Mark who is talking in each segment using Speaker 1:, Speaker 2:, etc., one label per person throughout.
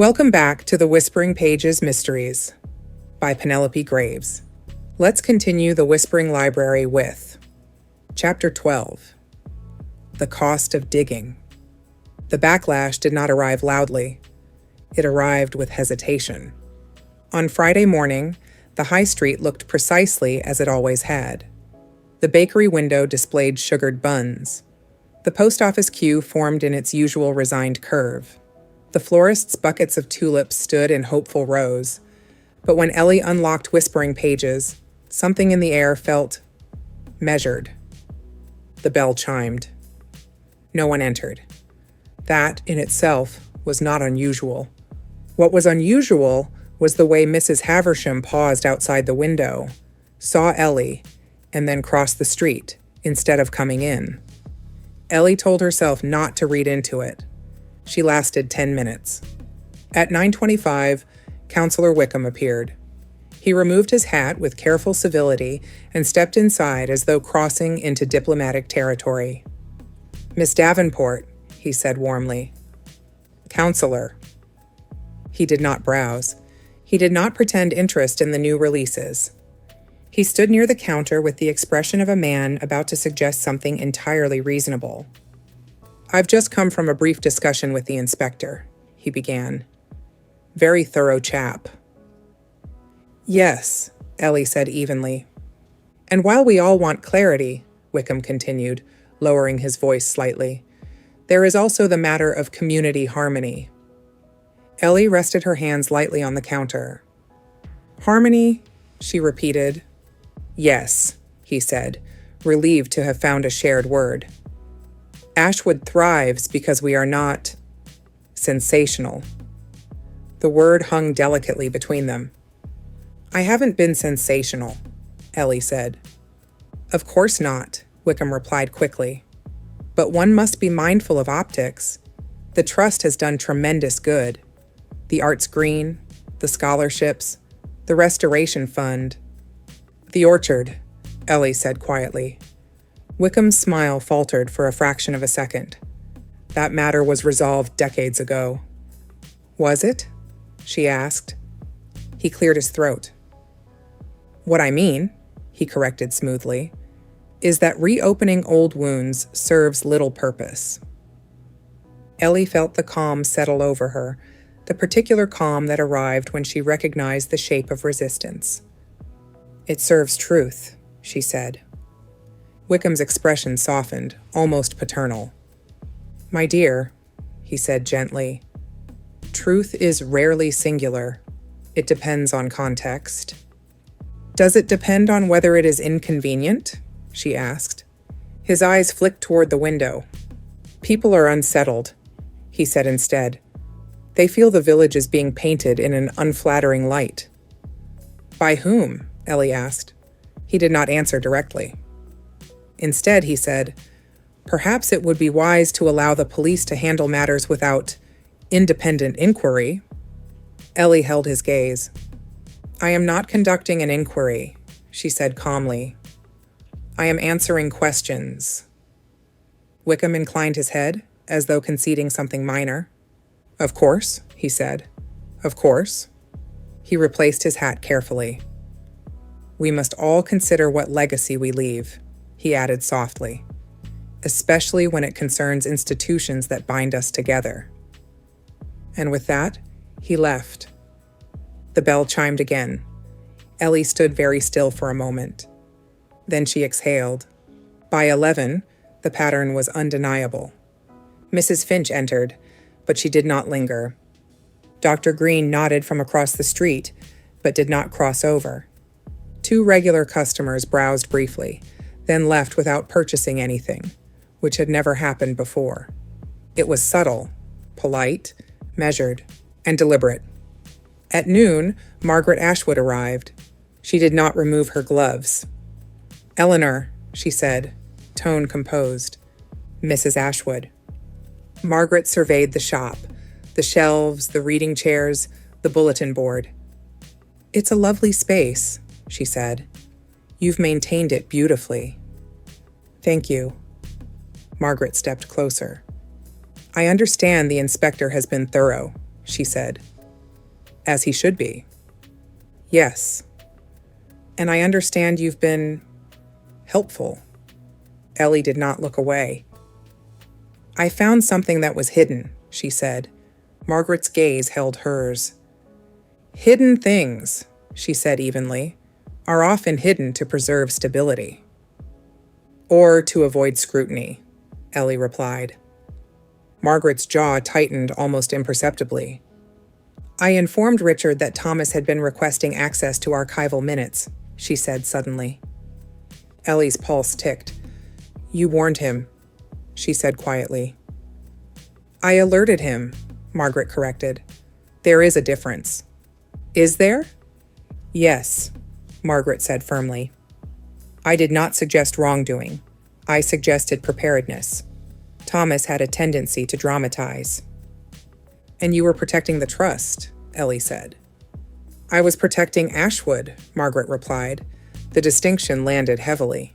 Speaker 1: Welcome back to the Whispering Pages Mysteries by Penelope Graves. Let's continue the Whispering Library with Chapter 12, The Cost of Digging. The backlash did not arrive loudly. It arrived with hesitation. On Friday morning, the high street looked precisely as it always had. The bakery window displayed sugared buns. The post office queue formed in its usual resigned curve. The florist's buckets of tulips stood in hopeful rows. But when Ellie unlocked Whispering Pages, something in the air felt measured. The bell chimed. No one entered. That, in itself, was not unusual. What was unusual was the way Mrs. Haversham paused outside the window, saw Ellie, and then crossed the street, instead of coming in. Ellie told herself not to read into it. She lasted 10 minutes. At 9:25, Counselor Wickham appeared. He removed his hat with careful civility and stepped inside as though crossing into diplomatic territory. "Miss Davenport," he said warmly. "Counselor." He did not browse. He did not pretend interest in the new releases. He stood near the counter with the expression of a man about to suggest something entirely reasonable. "I've just come from a brief discussion with the inspector," he began. "Very thorough chap." "Yes," Ellie said evenly. "And while we all want clarity," Wickham continued, lowering his voice slightly, "there is also the matter of community harmony." Ellie rested her hands lightly on the counter. "Harmony?" she repeated. "Yes," he said, relieved to have found a shared word. "Ashwood thrives because we are not sensational." The word hung delicately between them. "I haven't been sensational," Ellie said. "Of course not," Wickham replied quickly. "But one must be mindful of optics. The trust has done tremendous good. The Arts Green, the scholarships, the Restoration Fund." "The orchard," Ellie said quietly. Wickham's smile faltered for a fraction of a second. "That matter was resolved decades ago." "Was it?" she asked. He cleared his throat. "What I mean," he corrected smoothly, "is that reopening old wounds serves little purpose." Ellie felt the calm settle over her, the particular calm that arrived when she recognized the shape of resistance. "It serves truth," she said. Wickham's expression softened, almost paternal. "My dear," he said gently, "truth is rarely singular. It depends on context." "Does it depend on whether it is inconvenient?" she asked. His eyes flicked toward the window. "People are unsettled," he said instead. "They feel the village is being painted in an unflattering light." "By whom?" Ellie asked. He did not answer directly. Instead, he said, "Perhaps it would be wise to allow the police to handle matters without independent inquiry." Ellie held his gaze. "I am not conducting an inquiry," she said calmly. "I am answering questions." Wickham inclined his head, as though conceding something minor. "Of course," he said. "Of course." He replaced his hat carefully. "We must all consider what legacy we leave," he added softly, "especially when it concerns institutions that bind us together." And with that, he left. The bell chimed again. Ellie stood very still for a moment. Then she exhaled. By 11, the pattern was undeniable. Mrs. Finch entered, but she did not linger. Dr. Green nodded from across the street, but did not cross over. 2 regular customers browsed briefly, then left without purchasing anything, which had never happened before. It was subtle, polite, measured, and deliberate. At noon, Margaret Ashwood arrived. She did not remove her gloves. "Eleanor," she said, tone composed. "Mrs. Ashwood." Margaret surveyed the shop, the shelves, the reading chairs, the bulletin board. "It's a lovely space," she said. "You've maintained it beautifully." "Thank you." Margaret stepped closer. "I understand the inspector has been thorough," she said. As he should be. Yes. And I understand you've been helpful. Ellie did not look away. I found something that was hidden, she said. Margaret's gaze held hers. Hidden things, she said evenly, are often hidden to preserve stability. Or to avoid scrutiny, Ellie replied. Margaret's jaw tightened almost imperceptibly. I informed Richard that Thomas had been requesting access to archival minutes, she said suddenly. Ellie's pulse ticked. You warned him, she said quietly. I alerted him, Margaret corrected. There is a difference. Is there? Yes, Margaret said firmly. I did not suggest wrongdoing. I suggested preparedness. Thomas had a tendency to dramatize. And you were protecting the trust, Ellie said. I was protecting Ashwood, Margaret replied. The distinction landed heavily.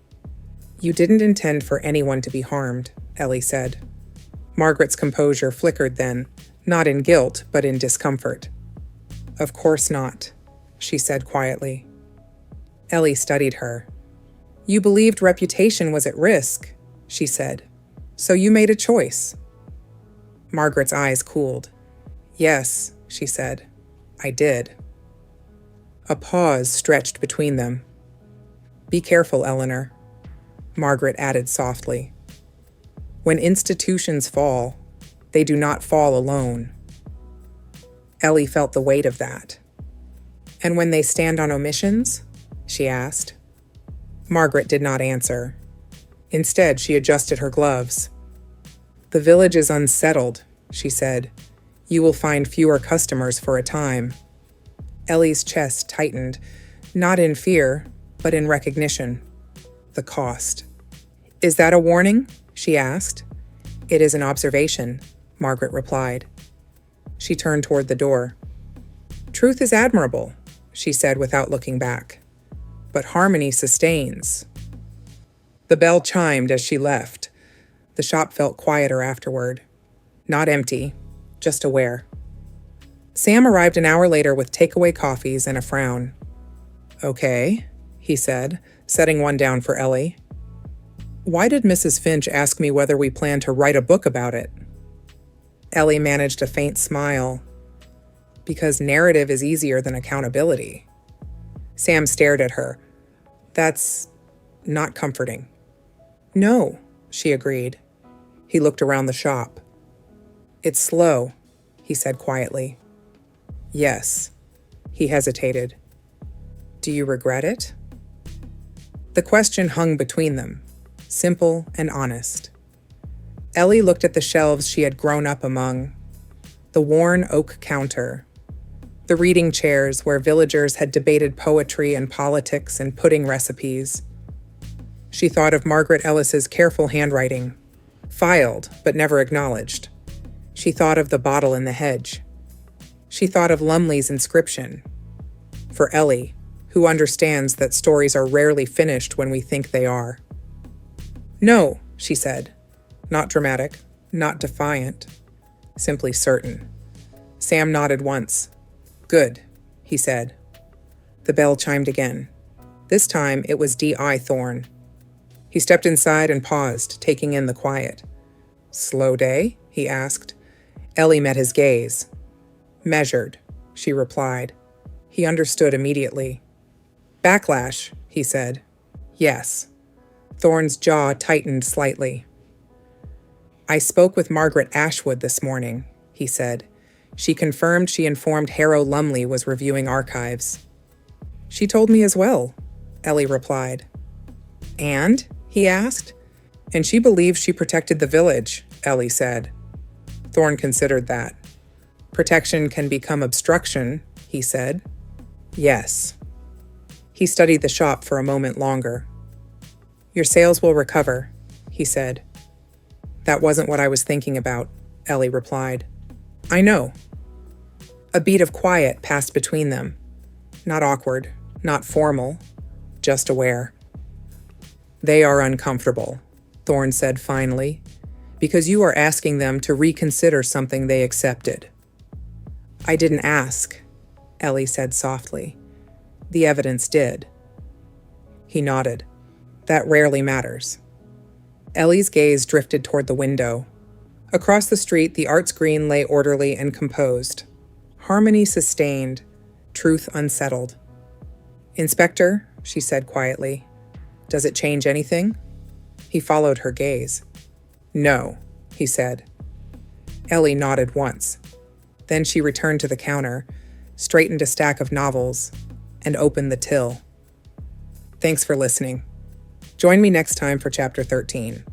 Speaker 1: You didn't intend for anyone to be harmed, Ellie said. Margaret's composure flickered then, not in guilt, but in discomfort. Of course not, she said quietly. Ellie studied her. You believed reputation was at risk, she said. So you made a choice. Margaret's eyes cooled. Yes, she said. I did. A pause stretched between them. Be careful, Eleanor, Margaret added softly. When institutions fall, they do not fall alone. Ellie felt the weight of that. And when they stand on omissions? She asked. Margaret did not answer. Instead, she adjusted her gloves. The village is unsettled, she said. You will find fewer customers for a time. Ellie's chest tightened, not in fear, but in recognition. The cost. Is that a warning? She asked. It is an observation, Margaret replied. She turned toward the door. Truth is admirable, she said without looking back. But harmony sustains. The bell chimed as she left. The shop felt quieter afterward. Not empty, just aware. Sam arrived an hour later with takeaway coffees and a frown. Okay, he said, setting one down for Ellie. Why did Mrs. Finch ask me whether we plan to write a book about it? Ellie managed a faint smile. Because narrative is easier than accountability. Sam stared at her. That's not comforting. No, she agreed. He looked around the shop. It's slow, he said quietly. Yes. He hesitated. Do you regret it? The question hung between them, simple and honest. Ellie looked at the shelves she had grown up among. The worn oak counter. The reading chairs where villagers had debated poetry and politics and pudding recipes. She thought of Margaret Ellis's careful handwriting, filed but never acknowledged. She thought of the bottle in the hedge. She thought of Lumley's inscription. For Ellie, who understands that stories are rarely finished when we think they are. No, she said. Not dramatic, not defiant, simply certain. Sam nodded once. Good, he said. The bell chimed again. This time it was D.I. Thorne. He stepped inside and paused, taking in the quiet. Slow day? He asked. Ellie met his gaze. Measured, she replied. He understood immediately. Backlash, he said. Yes. Thorne's jaw tightened slightly. I spoke with Margaret Ashwood this morning, he said. She confirmed she informed Harrow Lumley was reviewing archives. She told me as well, Ellie replied. And? He asked. And she believes she protected the village, Ellie said. Thorne considered that. Protection can become obstruction, he said. Yes. He studied the shop for a moment longer. Your sales will recover, he said. That wasn't what I was thinking about, Ellie replied. I know. A beat of quiet passed between them. Not awkward, not formal, just aware. They are uncomfortable, Thorne said finally, because you are asking them to reconsider something they accepted. I didn't ask, Ellie said softly. The evidence did. He nodded. That rarely matters. Ellie's gaze drifted toward the window. Across the street, the arts green lay orderly and composed. Harmony sustained, truth unsettled. Inspector, she said quietly, does it change anything? He followed her gaze. No, he said. Ellie nodded once. Then she returned to the counter, straightened a stack of novels, and opened the till. Thanks for listening. Join me next time for Chapter 13.